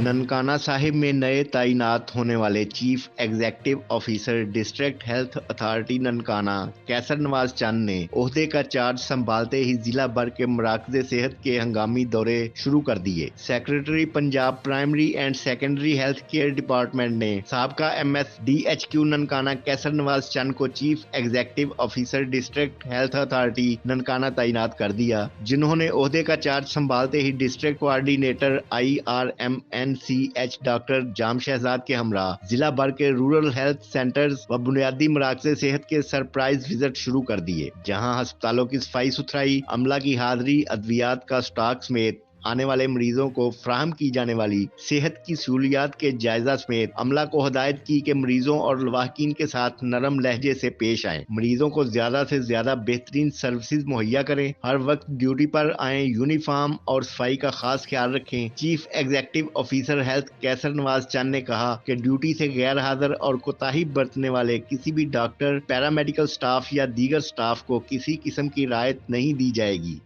ननकाना साहिब में नए तैनात होने वाले chief executive officer district health authority Nankana Qaiser Nawaz Chand ने ओहदे का चार्ज संभालते ही जिला भर के मराकज़े सेहत के हंगामी दौरे शुरू कर दिए। Secretary Punjab primary and secondary health care department ने साबका MSDHQ ननकाना कैसर नवाज चंद को chief executive officer district health authority Nankana तैनात कर दिया, जिन्होंने ओहदे का चार्ज संभालते ही डिस्ट्रिक्ट कोऑर्डिनेटर IRMNCH डॉक्टर जाम शहजाद के हमरा जिला भर के रूरल हेल्थ सेंटर्स व बुनियादी मराकज़े सेहत के सरप्राइज विजिट शुरू कर दिए, जहां अस्पतालों की सफाई सुथराई, अमला की हाजिरी, अद्वियात का स्टॉक समेत आने वाले मरीजों को फ्राहम की जाने वाली सेहत की सहूलियात के जायजा समेत अमला को हदायत की कि मरीजों और लवाहकीन के साथ नरम लहजे से पेश आएं, मरीजों को ज्यादा से ज्यादा बेहतरीन सर्विसेज मुहैया करें, हर वक्त ड्यूटी पर आएं, यूनिफॉर्म और सफाई का खास ख्याल रखें। चीफ एग्जीक्यूटिव ऑफिसर हेल्थ कैसर नवाज चंद ने कहा कि ड्यूटी से गैर हाजिर और कोताही बरतने वाले किसी भी डॉक्टर, पैरामेडिकल स्टाफ या दीगर स्टाफ को किसी किस्म की रियायत नहीं दी जाएगी।